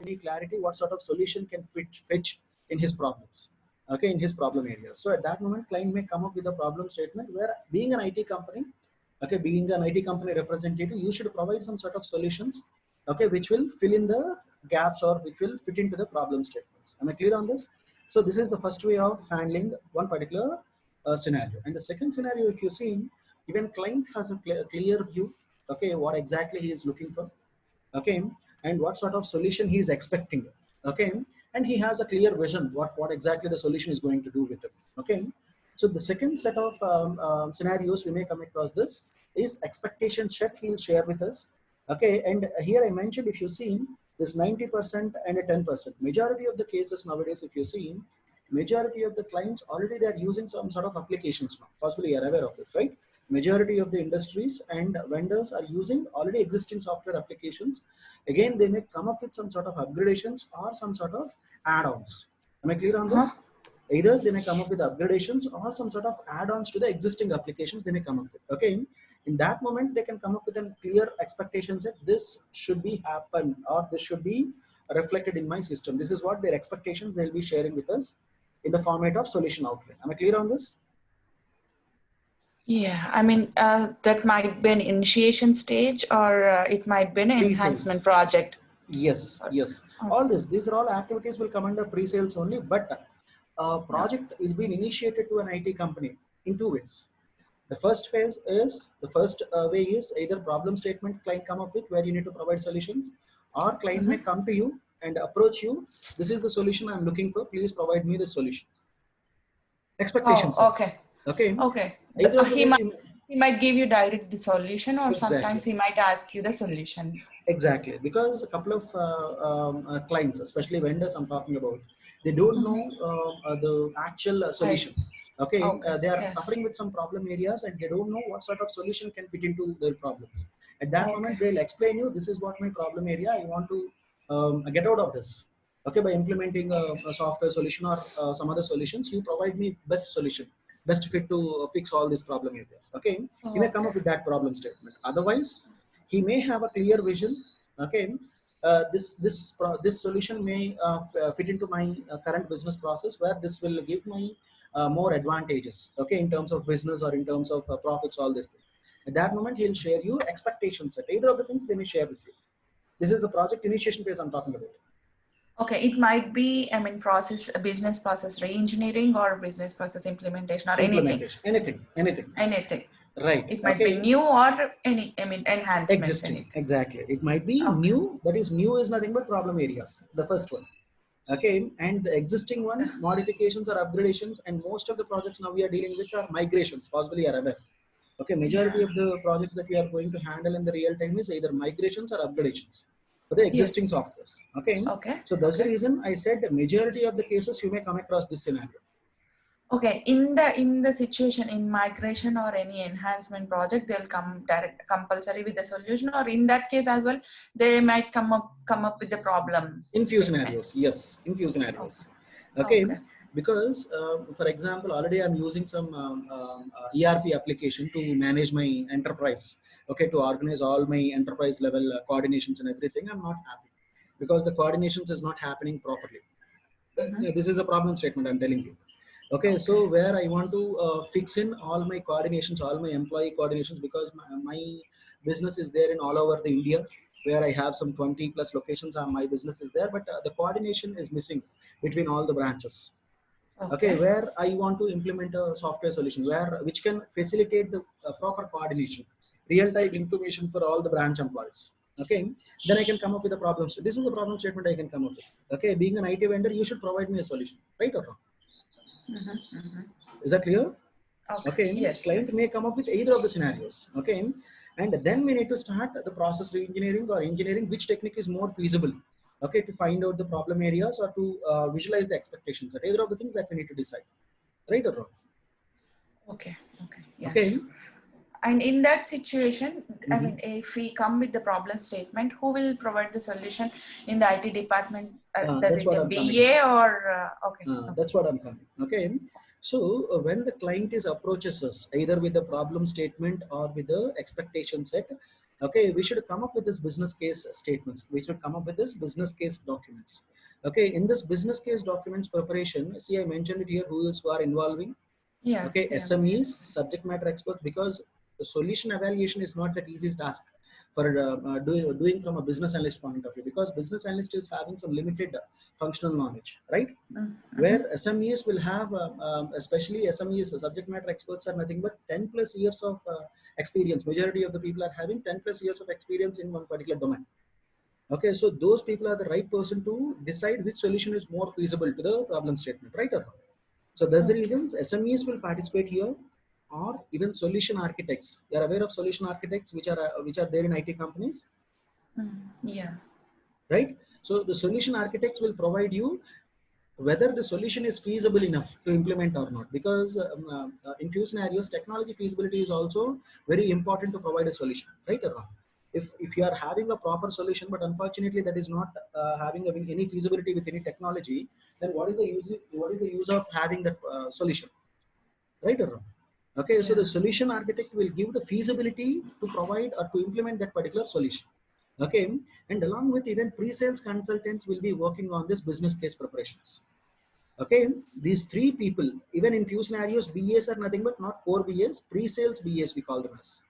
any clarity what sort of solution can fetch in his problems, okay, in his problem areas. So at that moment, client may come up with a problem statement where, being an IT company, okay, being an IT company representative, you should provide some sort of solutions, okay, which will fill in the gaps or which will fit into the problem statements. Am I clear on this? So this is the first way of handling one particular scenario. And the second scenario, if you see, even client has a clear view, okay, what exactly he is looking for, okay, and what sort of solution he is expecting, okay, and he has a clear vision what exactly the solution is going to do with it, okay. So the second set of scenarios we may come across this is expectation check he'll share with us, okay. And here I mentioned, if you see this 90% and a 10%, majority of the cases nowadays, if you see, majority of the clients already they are using some sort of applications now, possibly you are aware of this, right? Majority of the industries and vendors are using already existing software applications. Again, they may come up with some sort of upgradations or some sort of add-ons. Am I clear on Huh? this? Either they may come up with upgradations or some sort of add-ons to the existing applications they may come up with, okay. In that moment, they can come up with a clear expectations that this should be happen or this should be reflected in my system. This is what their expectations they'll be sharing with us in the format of solution outline. Am I clear on this? Yeah, I mean, that might be an initiation stage, or it might be an enhancement project. Yes, yes. All this, these are all activities will come under pre-sales only, but project is being initiated to an IT company in two ways. The first phase is, the first way is either problem statement client come up with where you need to provide solutions, or client may come to you and approach you. This is the solution I'm looking for. Please provide me the solution. Expectations. Oh, okay. Okay. Okay. Either of the ways He might give you direct the solution, or exactly. sometimes he might ask you the solution. Exactly, because a couple of clients, especially vendors I'm talking about, they don't know the actual solution. Okay, they are suffering with some problem areas and they don't know what sort of solution can fit into their problems. At that moment, they'll explain you, this is what my problem area, I want to get out of this. Okay, by implementing a software solution or some other solutions, you provide me best solution, best fit to fix all these problem areas. Okay, you may come up with that problem statement. Otherwise, he may have a clear vision, okay. This solution may fit into my current business process, where this will give my more advantages, okay, in terms of business or in terms of profits, all this thing. At that moment, he'll share you expectations set. Either of the things they may share with you. This is the project initiation phase I'm talking about. Okay, it might be, I mean, business process re-engineering or business process implementation or anything. Right. It might be new or enhancements. Existing. Exactly. It might be new. That is, new is nothing but problem areas. The first one. Okay. And the existing one, modifications or upgradations. And most of the projects now we are dealing with are migrations. Possibly you are aware. Okay. Majority of the projects that we are going to handle in the real time is either migrations or upgradations for the existing softwares. Okay. So that's the reason I said the majority of the cases you may come across this scenario. Okay, in the situation in migration or any enhancement project, they'll come compulsory with the solution, or in that case as well, they might come up with the problem. In few scenarios, yes, in few scenarios. Okay. Because for example, already I'm using some ERP application to manage my enterprise. Okay, to organize all my enterprise level coordinations and everything. I'm not happy because the coordinations is not happening properly. This is a problem statement I'm telling you. Okay, so where I want to fix in all my coordinations, all my employee coordinations, because my business is there in all over the India, where I have some 20 plus locations and my business is there, but the coordination is missing between all the branches. Okay, where I want to implement a software solution which can facilitate the proper coordination, real-time information for all the branch employees. Okay, then I can come up with a problem. So this is a problem statement I can come up with. Okay, being an IT vendor, you should provide me a solution, right or wrong? Is that clear? Okay. Yes. Client may come up with either of the scenarios. Okay, and then we need to start the process re-engineering or engineering, which technique is more feasible. Okay, to find out the problem areas or to visualize the expectations. That either of the things that we need to decide, right or wrong? Okay. Okay. Yes. Okay. And in that situation, I mean, if we come with the problem statement, who will provide the solution in the IT department? Does it a BA or okay? That's what I'm coming. Okay. So when the client approaches us either with the problem statement or with the expectation set, okay, we should come up with this business case statements. We should come up with this business case documents. Okay, in this business case documents preparation, see, I mentioned it here, who are involving. Yes, okay, yeah, SMEs, yes. subject matter experts, because the solution evaluation is not that easy task for doing from a business analyst point of view, because business analyst is having some limited functional knowledge, right? Where SMEs will have, especially SMEs, subject matter experts are nothing but 10 plus years of experience. Majority of the people are having 10 plus years of experience in one particular domain. Okay, so those people are the right person to decide which solution is more feasible to the problem statement, right or wrong? So that's the reasons SMEs will participate here, or even solution architects. You are aware of solution architects, which are there in IT companies? Yeah. Right. So the solution architects will provide you whether the solution is feasible enough to implement or not. Because in few scenarios, technology feasibility is also very important to provide a solution, right or wrong? If you are having a proper solution, but unfortunately that is not having any feasibility with any technology, then what is the use of having that solution, right or wrong? Okay, so the solution architect will give the feasibility to provide or to implement that particular solution. Okay, and along with even pre-sales consultants will be working on this business case preparations. Okay, these three people, even in few scenarios, BAs are nothing but not core BAs, pre-sales BAs we call them as.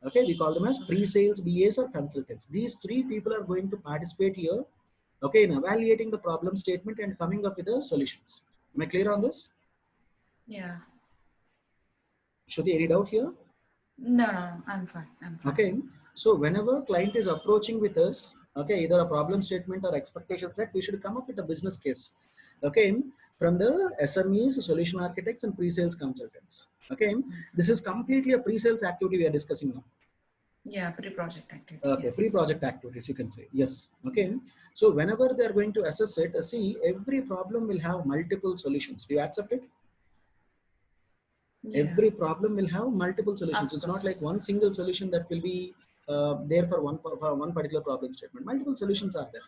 Okay, we call them as pre-sales BAs or consultants. These three people are going to participate here, okay, in evaluating the problem statement and coming up with the solutions. Am I clear on this? Yeah. Shruti, any doubt here? No, I'm fine. Okay, so whenever client is approaching with us, okay, either a problem statement or expectation set, we should come up with a business case. Okay, from the SMEs, solution architects, and pre-sales consultants. Okay, this is completely a pre-sales activity we are discussing now. Yeah, pre-project activity. Okay, yes. Pre-project activities, you can say. Yes. Okay, so whenever they are going to assess it, see, every problem will have multiple solutions. Do you accept it? Yeah. Every problem will have multiple solutions. It's not like one single solution that will be there for one particular problem statement. Multiple solutions are there.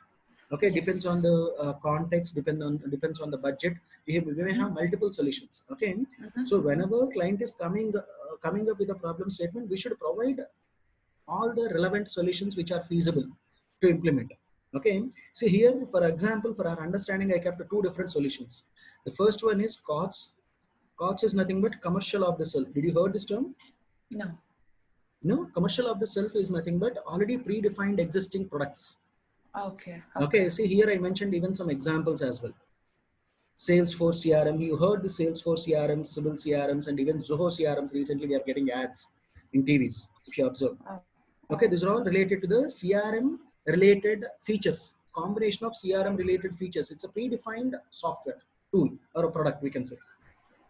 Okay, depends on the context, depends on the budget. We may have multiple solutions. Okay, so whenever client is coming up with a problem statement, we should provide all the relevant solutions which are feasible to implement. Okay, see here, for example, for our understanding, I kept two different solutions. The first one is COTS. COTS is nothing but commercial of the self. Did you heard this term? No. No, commercial of the self is nothing but already predefined existing products. Okay. See here, I mentioned even some examples as well. Salesforce CRM, you heard the Salesforce CRM, Sibyl CRMs, and even Zoho CRMs. Recently, we are getting ads in TVs, if you observe. Okay, these are all related to the CRM related features, combination of CRM related features. It's a predefined software tool or a product, we can say.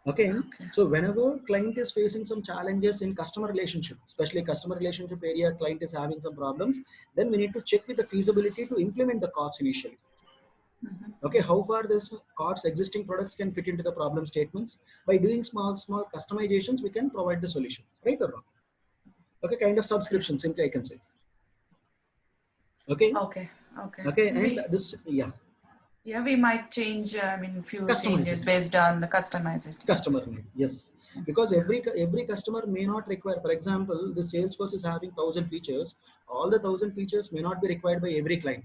Okay, so whenever client is facing some challenges in customer relationship, especially customer relationship area, client is having some problems, then we need to check with the feasibility to implement the COTS initially. Okay, how far this COTS existing products can fit into the problem statements. By doing small customizations, we can provide the solution, right or wrong? Okay, kind of subscription, simply I can say. Okay, and this, yeah, we might change, few changes based on the customer need. Yes, because every customer may not require. For example, the Salesforce is having 1,000 features. All the 1,000 features may not be required by every client.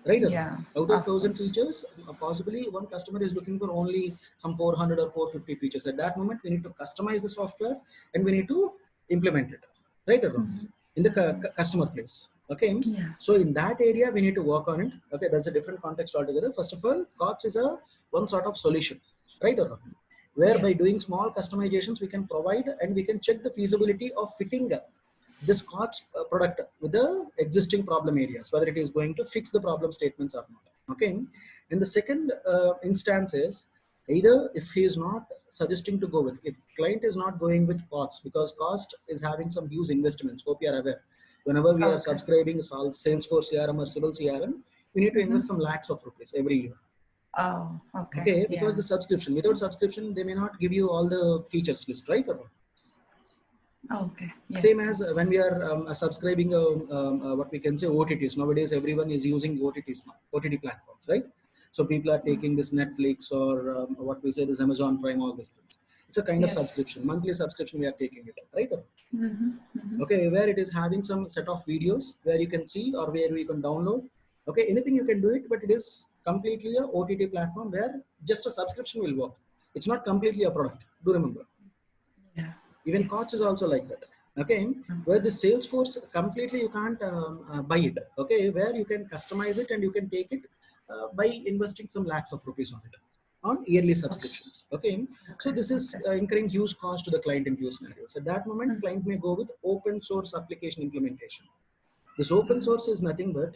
Right? Yeah. Out of 1,000 features, possibly one customer is looking for only some 400 or 450 features. At that moment, we need to customize the software and we need to implement it. Right or wrong? In the customer place. Okay, so in that area we need to work on it. Okay, that's a different context altogether. First of all, COTS is one sort of solution, right or wrong? Where by doing small customizations we can provide and we can check the feasibility of fitting this COTS product with the existing problem areas, whether it is going to fix the problem statements or not. Okay, and the second instance is either if he is not suggesting to go with, if client is not going with COTS because cost is having some huge investments, hope you are aware. Whenever we are subscribing Salesforce CRM or Sibyl CRM, we need to invest some lakhs of rupees every year. Okay, because the subscription, without subscription, they may not give you all the features list, right? Same as when we are subscribing what we can say OTTs. Nowadays, everyone is using OTTs now, OTT platforms, right? So people are taking this Netflix or what we say this Amazon Prime, all these things. It's a kind of subscription, monthly subscription we are taking it, right? Okay, where it is having some set of videos where you can see or where you can download. Okay, anything you can do it, but it is completely a OTT platform where just a subscription will work. It's not completely a product. Do remember. Yeah. Even Kots is also like that. Okay, where the Salesforce completely you can't buy it. Okay, where you can customize it and you can take it by investing some lakhs of rupees on it on yearly subscriptions. Okay, so this is incurring huge cost to the client in few scenarios. At that moment, client may go with open source application implementation. This open source is nothing but,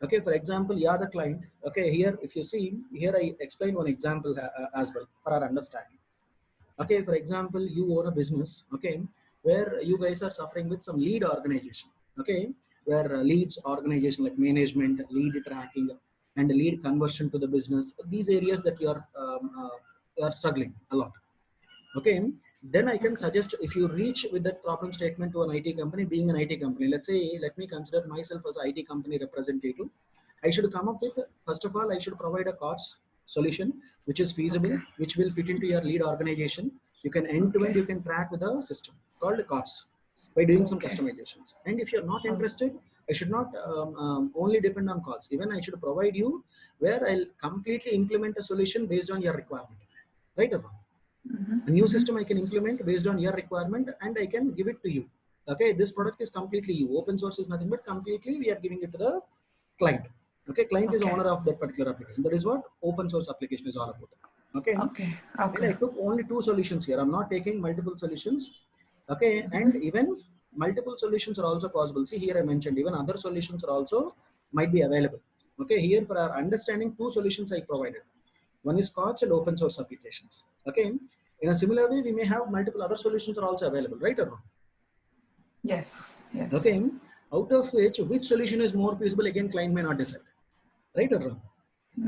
okay, for example, you are the client. Okay, here if you see here, I explain one example as well for our understanding. Okay, for example, you own a business, okay, where you guys are suffering with some lead organization, okay, where leads organization like management, lead tracking, and lead conversion to the business, these areas that you are struggling a lot. Okay, then I can suggest if you reach with that problem statement to an IT company, being an IT company, let's say, let me consider myself as an IT company representative. I should come up with, first of all, I should provide a COTS solution, which is feasible, which will fit into your lead organization. You can end-to-end, you can track with a system called COTS by doing some customizations. And if you're not interested, I should not only depend on COTS. Even I should provide you where I'll completely implement a solution based on your requirement, right? A new system I can implement based on your requirement and I can give it to you. Okay, this product is completely you. Open source is nothing but completely we are giving it to the client. Okay, client is owner of that particular application. That is what open source application is all about. Okay. And I took only 2 solutions here. I'm not taking multiple solutions. Okay, and even multiple solutions are also possible. See here I mentioned even other solutions are also might be available. Okay, here for our understanding 2 solutions I provided. One is COTS and open source applications. Okay, in a similar way we may have multiple other solutions are also available, right or wrong? Yes. Okay, out of which solution is more feasible, again client may not decide, right or wrong?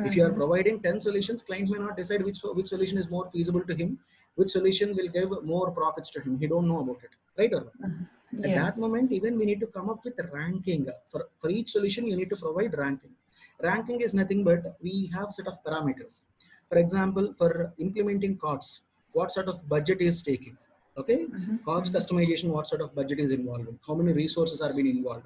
If you are providing 10 solutions, client may not decide which solution is more feasible to him, which solution will give more profits to him. He don't know about it, right or wrong? At that moment, even we need to come up with a ranking. For each solution, you need to provide ranking. Ranking is nothing but we have set of parameters. For example, for implementing COTS, what sort of budget is taking? Okay, COTS customization, what sort of budget is involved? How many resources are being involved?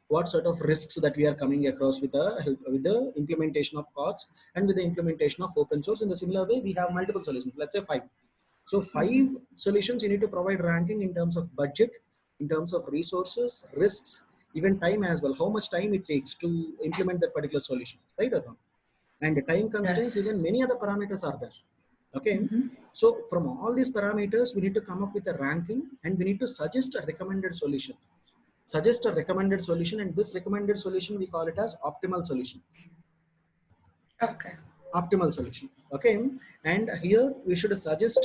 What sort of risks that we are coming across with the implementation of COTS and with the implementation of open source. In the similar way, we have multiple solutions. Let's say 5. So 5 solutions you need to provide ranking in terms of budget, in terms of resources, risks, even time as well. How much time it takes to implement that particular solution, right or wrong? And the time constraints, even many other parameters are there. Okay, so from all these parameters, we need to come up with a ranking and we need to suggest a recommended solution. Suggest a recommended solution, and this recommended solution we call it as optimal solution. Okay. Optimal solution. Okay, and here we should suggest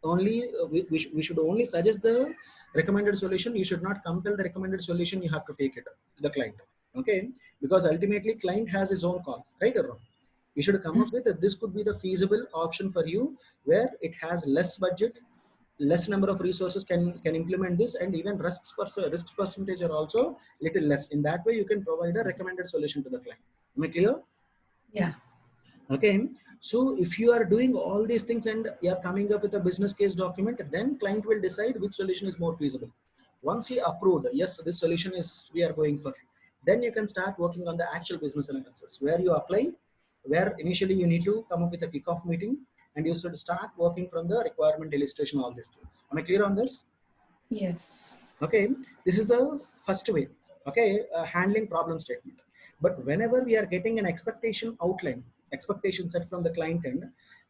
only we should only suggest the recommended solution. You should not compel the recommended solution. You have to take it to the client. Okay, because ultimately client has his own call, right or wrong? You should come up with this could be the feasible option for you where it has less budget, less number of resources can implement this, and even risks percentage are also little less. In that way, you can provide a recommended solution to the client. Am I clear? Yeah. Okay. So if you are doing all these things and you are coming up with a business case document, then client will decide which solution is more feasible. Once he approved, yes, this solution is we are going for, then you can start working on the actual business analysis where you apply, where initially you need to come up with a kickoff meeting and you should start working from the requirement illustration, all these things. Am I clear on this? Yes. Okay, this is the first way. Okay, handling problem statement. But whenever we are getting an expectation outline, expectation set from the client end,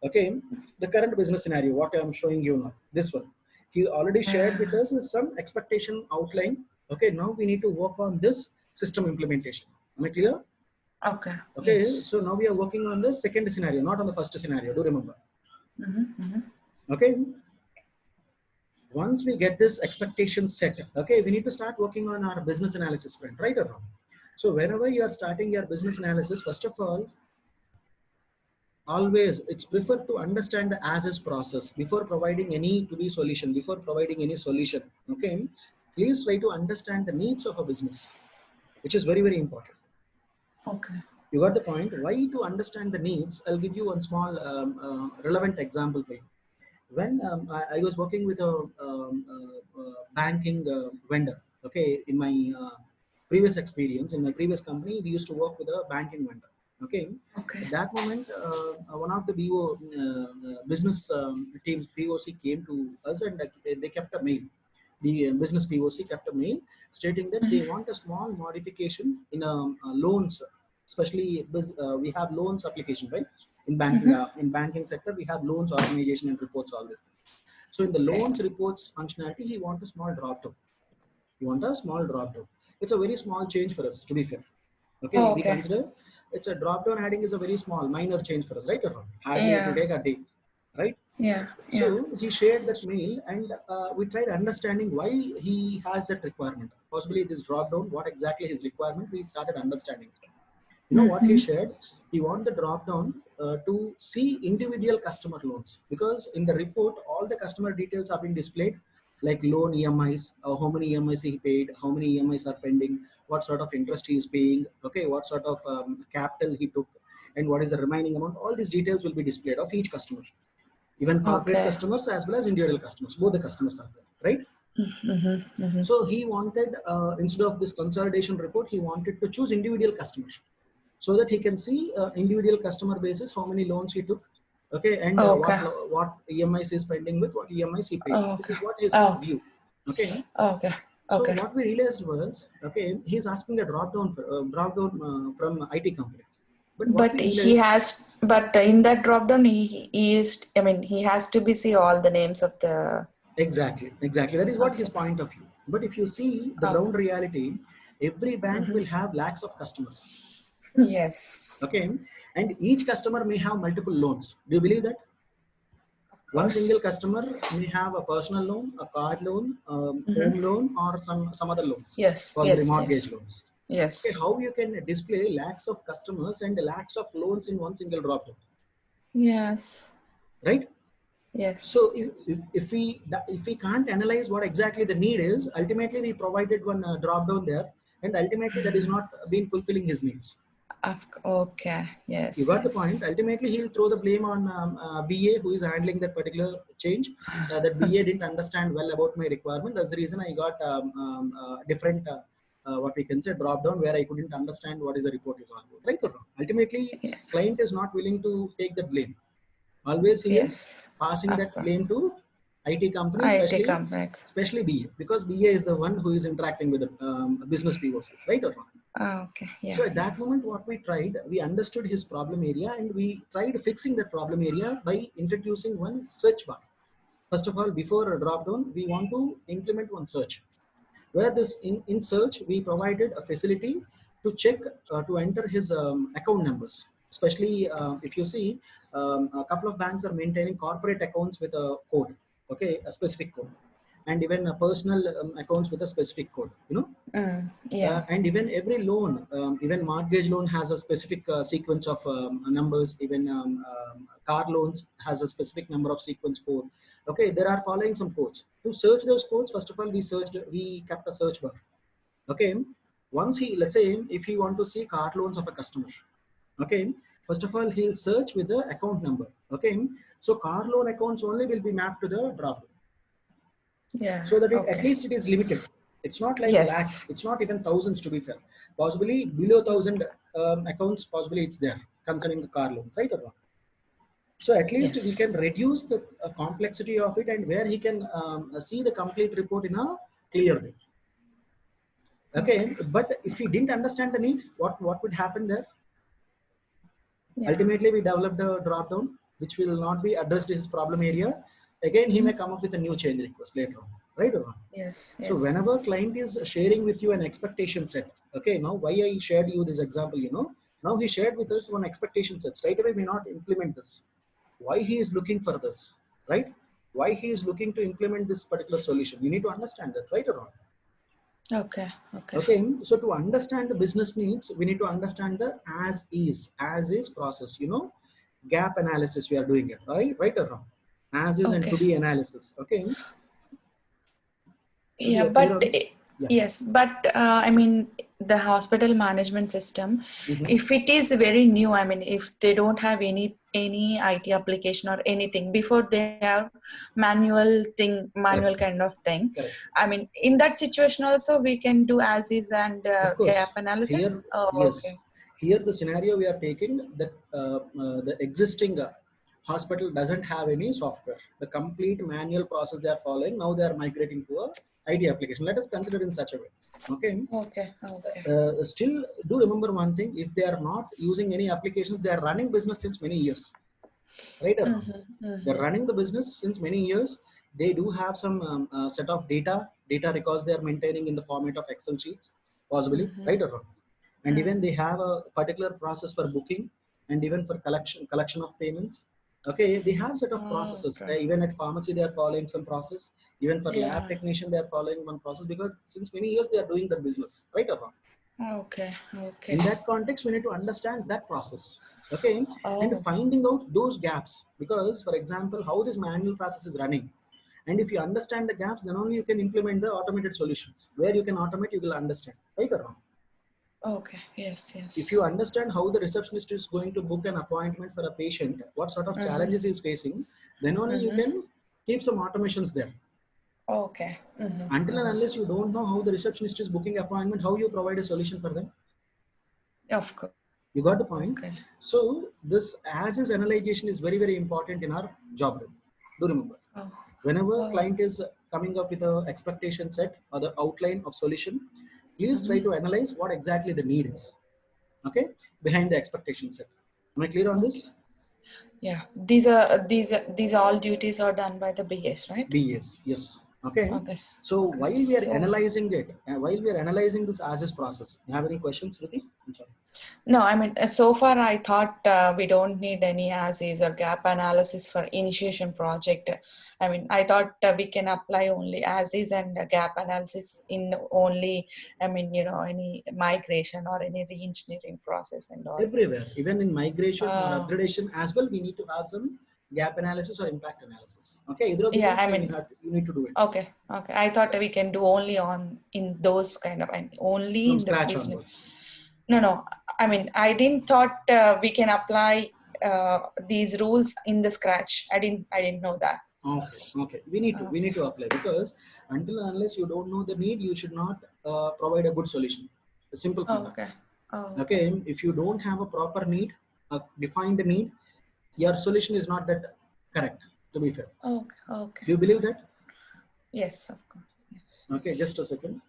okay, the current business scenario, what I'm showing you now, this one, he already shared with us some expectation outline. Okay, now we need to work on this system implementation. Am I clear? Okay. Okay, yes. so now we are working on the second scenario, not on the first scenario. Do remember? Okay. Once we get this expectation set, okay, we need to start working on our business analysis front, right or wrong? So whenever you are starting your business analysis, first of all, always it's preferred to understand the as is process before providing any to be solution, before providing any solution. Okay, please try to understand the needs of a business, which is very, very important. Okay. You got the point. Why? To understand the needs, I'll give you one small relevant example for you. When I was working with a banking vendor, okay, in my previous experience, in my previous company, we used to work with a banking vendor. Okay. Okay. At that moment, one of the BO business teams POC came to us and they kept a mail. The business POC kept a mail stating that they want a small modification in loans, especially we have loans application, right? In banking sector, we have loans organization and reports, all this. So in the loans reports functionality, he wants a small drop down. You want a small drop down. It's a very small change for us, to be fair. Okay, we consider it's a drop down adding is a very small, minor change for us, right? Hardly it will take a day, right? Yeah. So he shared that mail, and we tried understanding why he has that requirement. Possibly this drop down, what exactly his requirement. We started understanding it. You know what he shared? He wanted the drop down to see individual customer loans, because in the report all the customer details have been displayed, like loan EMIs, how many EMIs he paid, how many EMIs are pending, what sort of interest he is paying, okay, what sort of capital he took, and what is the remaining amount. All these details will be displayed of each customer, even corporate customers as well as individual customers. Both the customers are there, right? So he wanted, instead of this consolidation report, he wanted to choose individual customers, so that he can see individual customer basis how many loans he took, okay, and what EMIs is pending with, what EMIs he paid. This is what his view, okay. So what we realized was, okay, he's asking a drop down from IT company, but he has, but in that drop down he is, I mean, he has to be see all the names of the exactly that is what his point of view. But if you see the ground reality, every bank will have lakhs of customers. Yes. Okay, and each customer may have multiple loans. Do you believe that? One single customer may have a personal loan, a car loan, home loan, or some other loans. Yes. Possibly mortgage loans. Yes. Okay, how you can display lakhs of customers and lakhs of loans in one single drop down? Yes. Right? Yes. So if we can't analyze what exactly the need is, ultimately we provided one drop down there, and ultimately that is not been fulfilling his needs. Okay. Yes. You got the point. Ultimately, he'll throw the blame on BA, who is handling that particular change. That BA didn't understand well about my requirement. That's the reason I got different, what we can say, drop down, where I couldn't understand what is the report is all about. Right or wrong? Ultimately, client is not willing to take the blame. Always he is passing that blame to IT companies, especially BA, because BA is the one who is interacting with the business POCs, right or wrong? Okay. Yeah. So at that moment, what we tried, we understood his problem area, and we tried fixing that problem area by introducing one search bar. First of all, before a drop down, we want to implement one search, where this in search, we provided a facility to check, to enter his account numbers. Especially if you see, a couple of banks are maintaining corporate accounts with a code, okay, a specific code, and even personal accounts with a specific code, you know. And even every loan, even mortgage loan has a specific sequence of numbers. Even car loans has a specific number of sequence code. Okay, there are following some codes. To search those codes, first of all, we kept a search bar. Okay, once let's say, if he want to see car loans of a customer, okay, first of all, he'll search with the account number. Okay, so car loan accounts only will be mapped to the drop down, so that at least it is limited. It's not like lakhs. It's not even thousands, to be fair. Possibly below 1,000 accounts, possibly it's there concerning the car loans, right or wrong? So at least we can reduce the complexity of it, and where he can see the complete report in a clear way. Okay, but if he didn't understand the need, what would happen there? Ultimately, we developed a drop down which will not be addressed in his problem area. Again, he may come up with a new change request later on, right or wrong? So whenever client is sharing with you an expectation set, okay, now why I shared you this example, you know, now he shared with us one expectation set. Straight away may not implement this. Why he is looking for this, right? Why he is looking to implement this particular solution? You need to understand that, right or wrong? Okay. So to understand the business needs, we need to understand the as is process. You know, gap analysis we are doing it, right or wrong? As is and to be analysis. Okay. Yeah, but Yes, but I mean, the hospital management system, if it is very new, I mean, if they don't have any IT application or anything before they have manual kind of thing. Correct. I mean, in that situation also we can do as is and of course. gap analysis. Here, Oh, yes. okay. Here the scenario we are taking that the existing hospital doesn't have any software. The complete manual process they are following. Now they are migrating to a IT application. Let us consider in such a way. Okay. Okay. Okay. Still, do remember one thing: if they are not using any applications, they are running business since many years, right? They're running the business since many years. They do have some set of data records they are maintaining in the format of Excel sheets, possibly, right or wrong? And even they have a particular process for booking and even for collection of payments. Okay, they have set of processes. Okay. Even at pharmacy, they are following some process. Even for lab technician, they are following one process because since many years they are doing that business, right or wrong? Okay. Okay. In that context, we need to understand that process. Okay, and finding out those gaps, because for example, how this manual process is running, and if you understand the gaps, then only you can implement the automated solutions. Where you can automate, you will understand, right or wrong? Okay. Yes. Yes. If you understand how the receptionist is going to book an appointment for a patient, what sort of challenges he is facing, then only you can keep some automations there. Okay. Until and unless you don't know how the receptionist is booking appointment, how you provide a solution for them? Of course. You got the point? Okay. So this as-is analyzation is very, very important in our job role. Do remember. Whenever client is coming up with an expectation set or the outline of solution, please try to analyze what exactly the need is. Okay, behind the expectation set. Am I clear on this? Yeah, these all duties are done by the BS, right? BS, yes. Okay. So while we are analyzing it, while we are analyzing this as-is process, you have any questions, Ruti? I'm sorry. No, I mean, so far I thought we don't need any as-is or gap analysis for initiation project. I mean, I thought we can apply only as-is and gap analysis in only, I mean, you know, any migration or any re-engineering process and all. Everywhere, even in migration or upgradation as well, we need to have some gap analysis or impact analysis. Okay, either of the I things mean, you need to do it. Okay. I thought we can do only in those kind of, only from in scratch the business. Onwards. No. I mean, I didn't thought we can apply these rules in the scratch. I didn't know that. Okay. We need to apply, because until and unless you don't know the need, you should not provide a good solution. A simple thing. Okay. If you don't have a proper need, a defined need, your solution is not that correct, to be fair. Okay. Do you believe that? Yes, of course. Yes. Okay, just a second.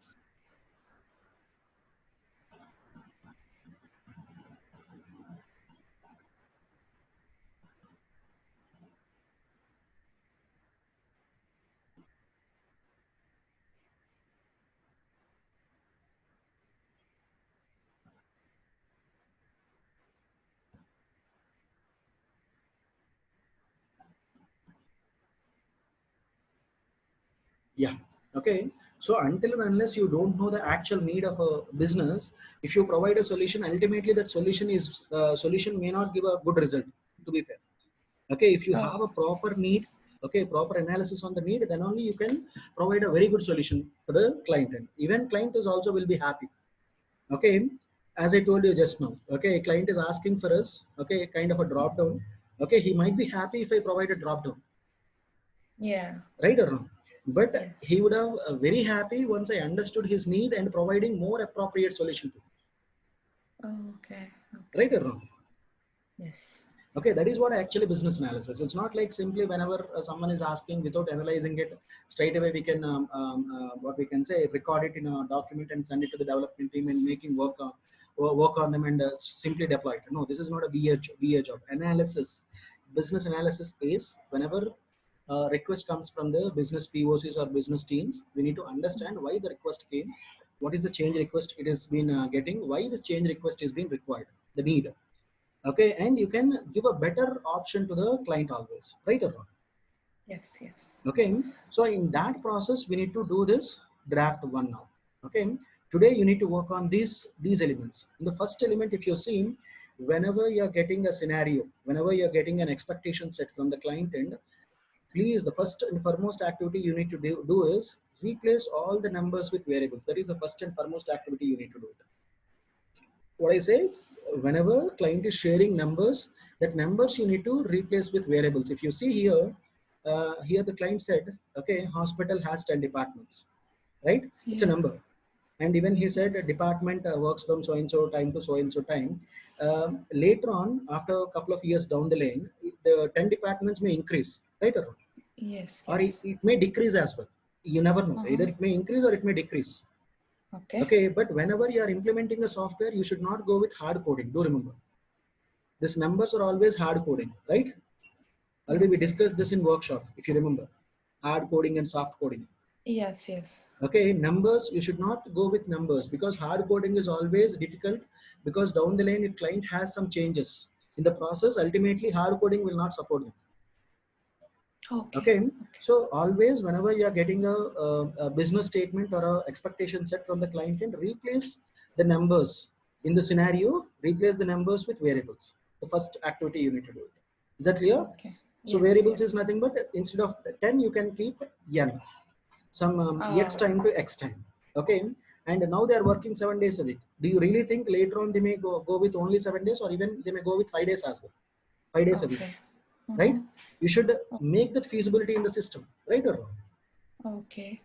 Yeah. Okay. So until and unless you don't know the actual need of a business, if you provide a solution, ultimately that solution may not give a good result, to be fair. Okay. If you have a proper need, okay, proper analysis on the need, then only you can provide a very good solution for the client, and even client is also will be happy. Okay. As I told you just now, okay, client is asking for us, okay, kind of a drop down. Okay. He might be happy if I provide a drop down. Yeah. Right or wrong? But he would have very happy once I understood his need and providing more appropriate solution to him. Okay. Right or wrong? Yes. Okay, that is what actually business analysis. It's not like simply whenever someone is asking without analyzing it, straight away we can, what we can say, record it in a document and send it to the development team and making work on them and simply deploy it. No, this is not a BA job. Analysis, business analysis is whenever request comes from the business POCs or business teams, we need to understand why the request came, what is the change request it has been getting, why this change request is being required, the need. Okay, and you can give a better option to the client always, right or wrong? Yes. Okay, so in that process, we need to do this draft one now. Okay, today you need to work on these elements. In the first element, if you see, whenever you're getting a scenario, whenever you're getting an expectation set from the client end, please, the first and foremost activity you need to do is replace all the numbers with variables. That is the first and foremost activity you need to do it. What I say, whenever client is sharing numbers, that numbers you need to replace with variables. If you see here, here the client said, okay, hospital has 10 departments, right? Yeah. It's a number. And even he said a department works from so-and-so time to so-and-so time. Later on, after a couple of years down the lane, the 10 departments may increase, right? Yes. Or it may decrease as well. You never know. Either it may increase or it may decrease. Okay. Okay, but whenever you are implementing a software, you should not go with hard coding. Do remember, these numbers are always hard coding, right? Already we discussed this in workshop, if you remember, hard coding and soft coding. Yes, yes. Okay, numbers, you should not go with numbers because hard coding is always difficult, because down the lane, if client has some changes in the process, ultimately hard coding will not support them. Okay. So always whenever you are getting a business statement or a expectation set from the client, and replace the numbers in the scenario, replace the numbers with variables. The first activity you need to do it. Is that clear? Okay. So yes, variables is nothing but instead of 10, you can keep n, some x time to x time. Okay. And now they are working 7 days a week. Do you really think later on they may go with only 7 days, or even they may go with 5 days as well? 5 days a week. Right? You should make that feasibility in the system, right or wrong? Okay.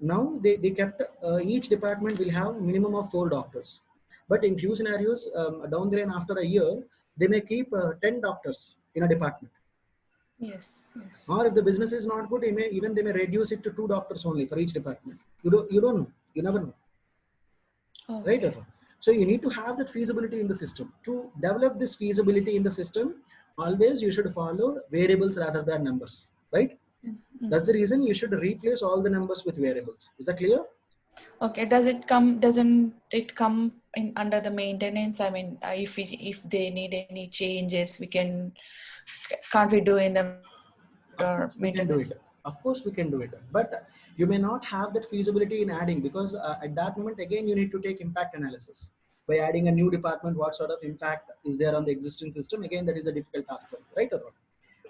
Now they kept each department will have minimum of 4 doctors, but in few scenarios down the line after a year they may keep 10 doctors in a department. Yes, yes. Or if the business is not good, they may reduce it to 2 doctors only for each department. You don't know. You never know. Okay. Right or wrong? So you need to have that feasibility in the system. To develop this feasibility in the system, always you should follow variables rather than numbers, right? That's the reason you should replace all the numbers with variables. Is that clear? Okay. Doesn't it come in under the maintenance? I mean, if they need any changes, can't we do in the maintenance? We can do it. Of course we can do it, but you may not have that feasibility in adding, because at that moment again you need to take impact analysis. By adding a new department, what sort of impact is there on the existing system? Again, that is a difficult task for you, right or wrong?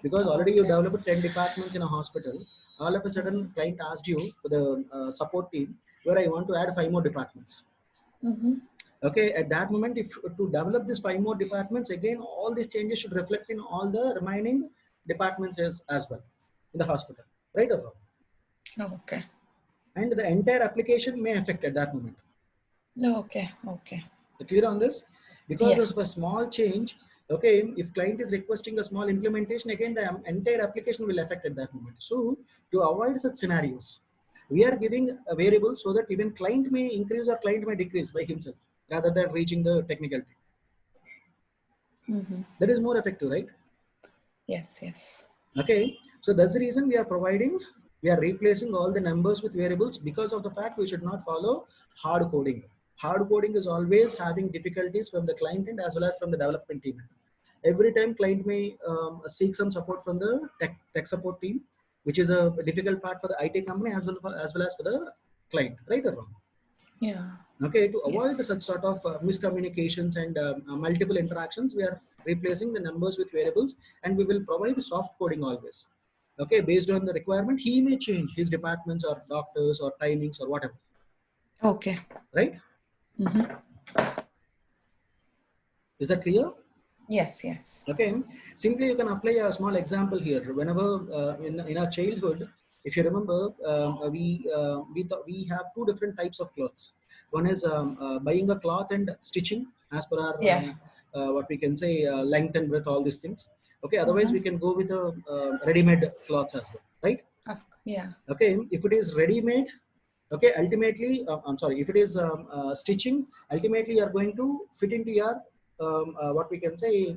Because already you developed 10 departments in a hospital. All of a sudden, client asked you for the support team, where I want to add 5 more departments. Okay, at that moment, if to develop these 5 more departments, again, all these changes should reflect in all the remaining departments as well in the hospital, right or wrong? Okay. And the entire application may affect at that moment. Okay. Clear on this? Because of a small change, okay, if client is requesting a small implementation, again the entire application will affect at that moment. So to avoid such scenarios, we are giving a variable so that even client may increase or client may decrease by himself rather than reaching the technical team. That is more effective, right? Yes. Okay, so that's the reason we are replacing all the numbers with variables, because of the fact we should not follow hard coding. Hard coding is always having difficulties from the client end as well as from the development team. Every time client may seek some support from the tech support team, which is a difficult part for the IT company as well as for the client, right or wrong? Yeah. Okay, to avoid such sort of miscommunications and multiple interactions, we are replacing the numbers with variables, and we will provide soft coding always. Okay, based on the requirement, he may change his departments or doctors or timings or whatever. Okay. Right? Is that clear? Yes. Okay. Simply you can apply a small example here. Whenever in our childhood, if you remember, we have 2 different types of clothes. One is buying a cloth and stitching as per our what we can say length and breadth, all these things. Okay. Otherwise, we can go with a ready-made cloths as well, right? Yeah. Okay. If it is ready-made, okay, ultimately, I'm sorry, if it is stitching, ultimately you are going to fit into your what we can say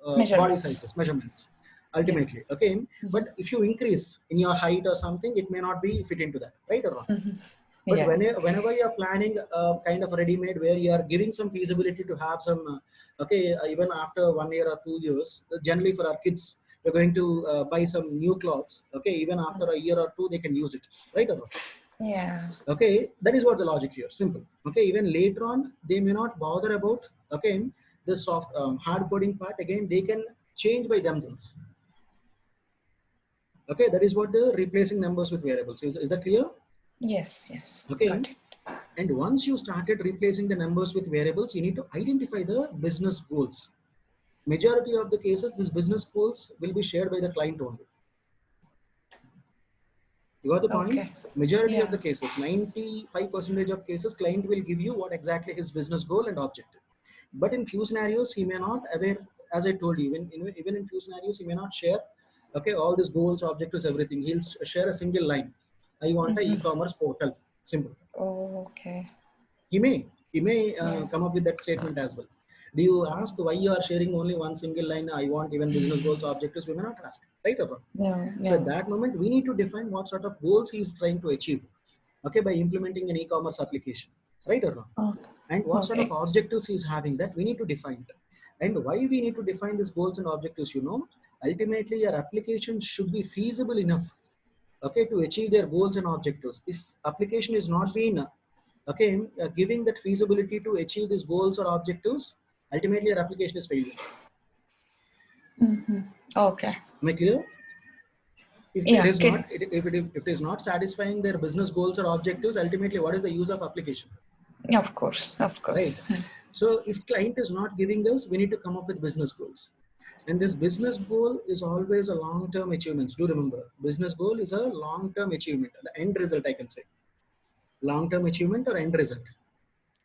body sizes, measurements, ultimately. Okay, but if you increase in your height or something, it may not be fit into that, right or wrong? But whenever you are planning kind of ready-made, where you are giving some feasibility to have some even after 1 year or 2 years, generally for our kids, we're going to buy some new clothes. Okay, even after a year or 2 they can use it, right or wrong? Yeah. Okay, that is what the logic here. Simple. Okay, even later on they may not bother about the soft hard coding part. Again, they can change by themselves. Okay, that is what the replacing numbers with variables is. Is that clear? Yes, yes. Okay. Got it. And once you started replacing the numbers with variables, you need to identify the business goals. Majority of the cases, these business goals will be shared by the client only. You got the point? Okay. Majority of Yeah. the cases, 95% of cases, client will give you what exactly his business goal and objective. But in few scenarios, he may not aware, as I told you, even in few scenarios, he may not share, okay, all these goals, objectives, everything. He'll share a single line. I want a e-commerce portal. Simple. Oh, okay. He may Yeah. come up with that statement as well. Do you ask why you are sharing only one single line? I want even business goals, objectives. We may not ask, right or wrong? No, So at no. that moment, we need to define what sort of goals he is trying to achieve, okay, by implementing an e-commerce application, right or wrong? Okay. And what sort of Okay. objectives he is having, that we need to define it. And why we need to define these goals and objectives, ultimately your application should be feasible enough, okay, to achieve their goals and objectives. If application is not being, okay, giving that feasibility to achieve these goals or objectives, ultimately your application is failing. Okay. Am I clear? If Yeah. it is not satisfying their business goals or objectives, ultimately what is the use of application? Of course. Of Right. course. So if client is not giving us, we need to come up with business goals. And this business goal is always a long-term achievement. Do remember, business goal is a long-term achievement, the end result, I can say. Long-term achievement or end result.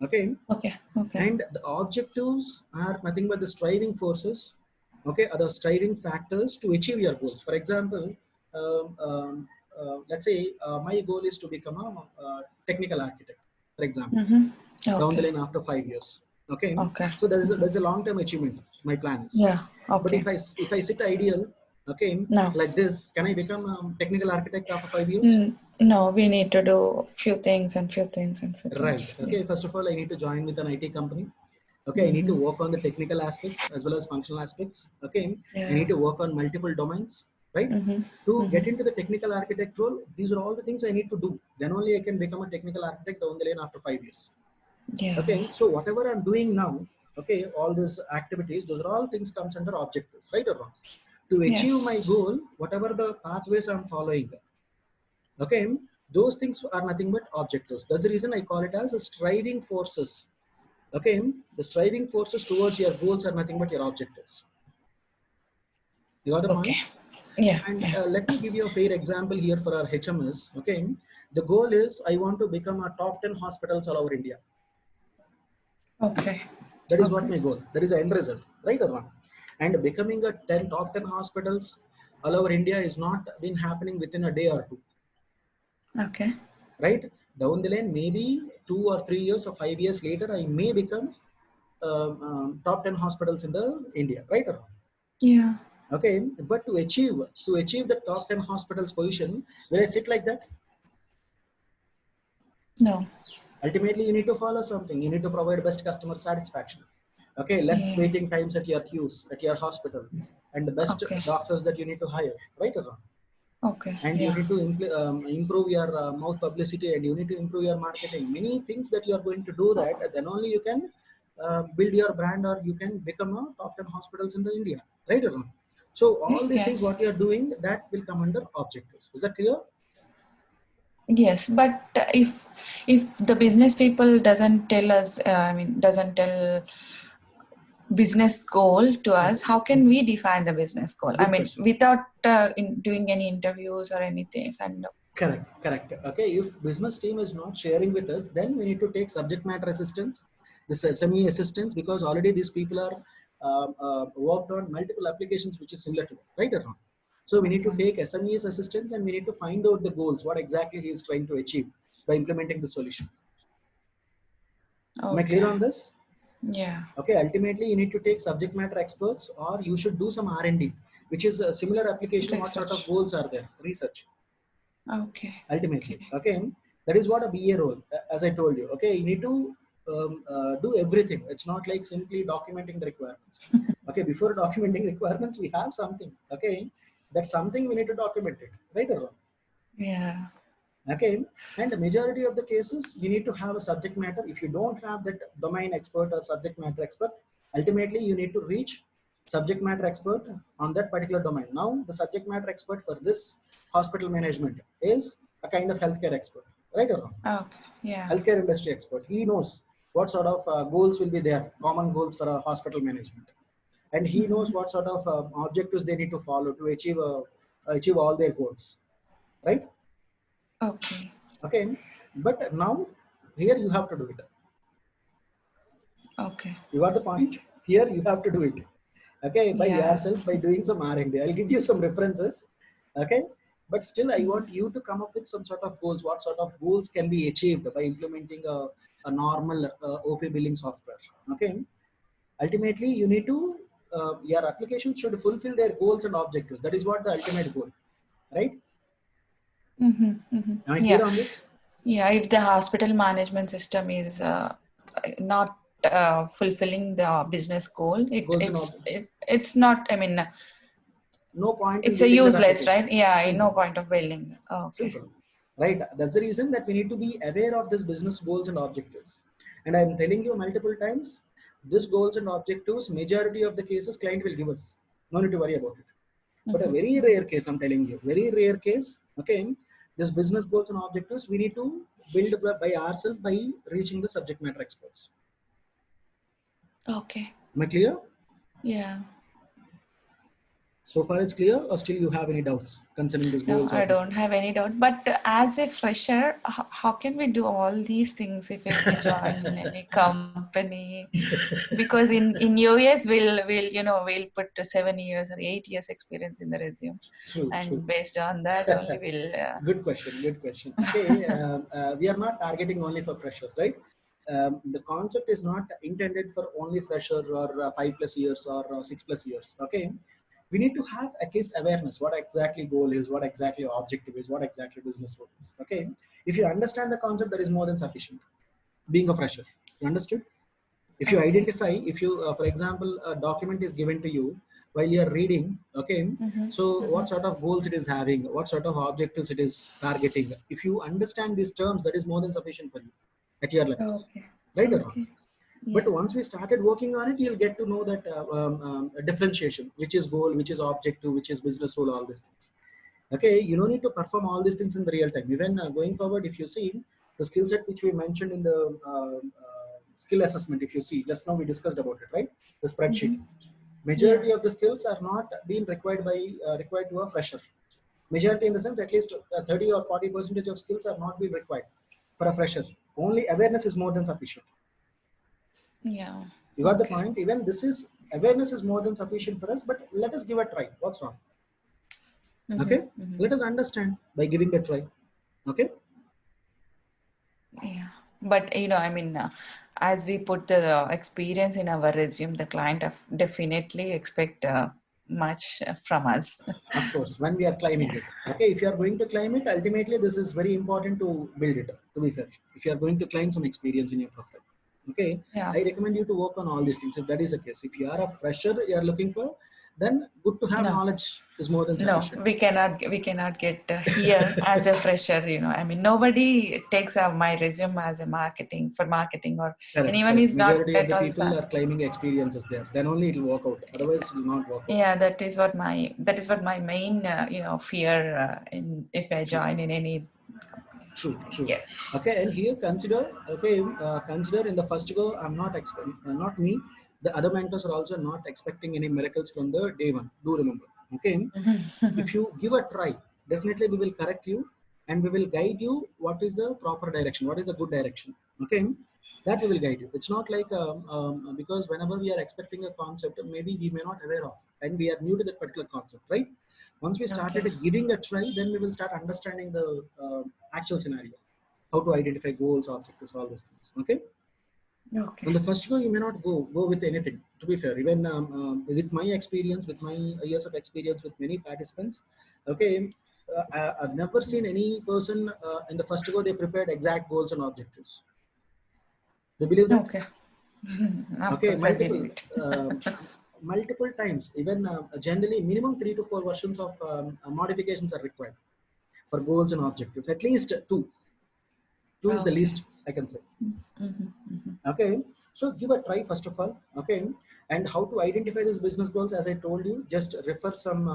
Okay. Okay. Okay. And the objectives are nothing but the striving forces, okay, are the striving factors to achieve your goals. For example, let's say my goal is to become a technical architect, for example, down the Okay. line after 5 years. Okay. Okay. So there's a long-term achievement. My plan is. Yeah. But Okay. if I sit ideal, okay, No. like this, can I become a technical architect after 5 years? No, we need to do few things and few things and few Right. things. Okay. Yeah. First of all, I need to join with an IT company. Okay. I need to work on the technical aspects as well as functional aspects. Okay. I Yeah. need to work on multiple domains. Right. To get into the technical architect role, these are all the things I need to do. Then only I can become a technical architect down the line after 5 years. Yeah. Okay. So whatever I'm doing now, okay, all these activities, those are all things comes under objectives, right or wrong? To achieve my Yes. goal, whatever the pathways I'm following, okay, those things are nothing but objectives. That's the reason I call it as a striving forces. Okay, the striving forces towards your goals are nothing but your objectives. You got the Okay. point? Yeah. And Yeah. let me give you a fair example here for our HMS. Okay, the goal is I want to become a top 10 hospitals all over India. Okay. That is what Okay. my goal. That is the end result, right or wrong? And becoming a top 10 hospitals all over India is not been happening within a day or two. Okay. Right? Down the line, maybe 2 or 3 years or 5 years later, I may become top 10 hospitals in the India, right or wrong? Yeah. Okay, but to achieve the top 10 hospitals position, will I sit like that? No. Ultimately, you need to follow something. You need to provide best customer satisfaction. Okay, less Yeah. waiting times at your queues, at your hospital, and the best Okay. doctors that you need to hire, right or wrong? Okay. And you Yeah. need to improve your mouth publicity, and you need to improve your marketing. Many things that you are going to do that, then only you can build your brand, or you can become a top 10 hospitals in the India, right or wrong? So all these things, Yes. what you are doing, that will come under objectives. Is that clear? Yes, but if the business people doesn't tell us, doesn't tell business goal to us, how can we define the business goal? Good question. Without doing any interviews or anything. And Correct. Okay, if business team is not sharing with us, then we need to take subject matter assistance, this SME assistance, because already these people are worked on multiple applications which is similar to that, right or wrong? So we need to take SME's assistance, and we need to find out the goals, what exactly he is trying to achieve by implementing the solution. Am I clear on this? Yeah. Okay, ultimately you need to take subject matter experts, or you should do some R&D, which is a similar application. Research. What sort of goals are there? Research. Okay. Ultimately, okay, that is what a BA role, as I told you. Okay, you need to do everything. It's not like simply documenting the requirements. Okay, before documenting requirements, we have something. Okay, that's something we need to document it, right or wrong? Yeah. Okay, and the majority of the cases, you need to have a subject matter. If you don't have that domain expert or subject matter expert, ultimately you need to reach subject matter expert on that particular domain. Now, the subject matter expert for this hospital management is a kind of healthcare expert. right or wrong? Okay. Yeah. Healthcare industry expert. He knows what sort of goals will be there, common goals for a hospital management, and he knows what sort of objectives they need to follow to achieve all their goals, right? Okay. Okay, but now here you have to do it. Okay. You got the point. Here you have to do it. Okay, by Yeah. yourself, by doing some R&D. I'll give you some references. Okay, but still I want you to come up with some sort of goals. What sort of goals can be achieved by implementing a normal OP billing software? Okay, ultimately you need to your application should fulfill their goals and objectives. That is what the ultimate goal, right? Am I clear Yeah. on this? Yeah. If the hospital management system is not fulfilling the business goal, Goals and objectives. it's not. I mean, No point in it's a building that useless, application. right? Yeah. No Simple. point of building. Oh, okay. Simple. Right. That's the reason that we need to be aware of this business goals and objectives. And I'm telling you multiple times, this goals and objectives, majority of the cases client will give us. No need to worry about it. But a very rare case, I'm telling you, very rare case, okay, this business goals and objectives, we need to build by ourselves by reaching the subject matter experts. Okay. Am I clear? Yeah. So far it's clear, or still you have any doubts concerning this No, goals? I don't have any doubt. But as a fresher, how can we do all these things if we join in any company? Because in US we'll put 7 years or 8 years experience in the resume, True, and true. based on that only we'll. Good question. Good question. Okay, we are not targeting only for freshers, right? The concept is not intended for only fresher or 5+ years or 6+ years. Okay, we need to have at least awareness what exactly goal is, what exactly objective is, what exactly business role is. Okay, if you understand the concept, that is more than sufficient. Being a fresher, you understood? If you Okay. identify, if you for example a document is given to you while you are reading, okay, so what sort of goals it is having, what sort of objectives it is targeting, if you understand these terms, that is more than sufficient for you at your level, Okay. right or wrong? Okay. But Yeah. once we started working on it, you'll get to know that differentiation, which is goal, which is objective, which is business role, all these things. Okay, you don't need to perform all these things in the real time. Even going forward, if you see the skill set which we mentioned in the skill assessment, if you see just now we discussed about it, right? The spreadsheet, majority Yeah. of the skills are not being required by required to a fresher. Majority in the sense, at least 30 or 40% of skills are not being required for a fresher. Only awareness is more than sufficient. Yeah. You got the Okay. point? Even this is awareness is more than sufficient for us, but let us give a try. What's wrong? Okay, let us understand by giving a try. Okay. Yeah. But I mean, as we put the experience in our resume, the client definitely expect much from us. Of course, when we are climbing it. Okay, if you are going to climb it, ultimately this is very important to build it, to be fair. If you are going to climb some experience in your profile. Okay, Yeah. I recommend you to work on all these things. If that is the case, if you are a fresher you are looking for, then good to have No. knowledge is more than No, sufficient. we cannot get here as a fresher. I mean, nobody takes my resume as a marketing, or Correct, anyone correct. is not Majority of at the all. people are claiming experiences there. Then only it will work out. Otherwise, it will not work out. Yeah, that is what my main fear if I True. join in any company. True, true. Yeah. Okay, and here consider, okay, consider in the first go, I'm not expecting, not me, the other mentors are also not expecting any miracles from the day one. Do remember, okay? If you give a try, definitely we will correct you and we will guide you what is the proper direction, what is the good direction, okay? That we will guide you. It's not like, because whenever we are expecting a concept, maybe we may not aware of, and we are new to that particular concept, right? Once we started Okay. giving a try, then we will start understanding the actual scenario, how to identify goals, objectives, all these things. Okay. On Okay. the first go, you may not go with anything. To be fair, even with my experience, with my years of experience with many participants, okay, I've never seen any person in the first go they prepared exact goals and objectives. Do you believe that? Okay. Of Okay, course, I multiple believe it. multiple times. Even generally, minimum 3 to 4 versions of modifications are required for goals and objectives. At least two. Two is the Okay. least I can say. Okay, so give a try first of all. Okay, and how to identify these business goals? As I told you, just refer some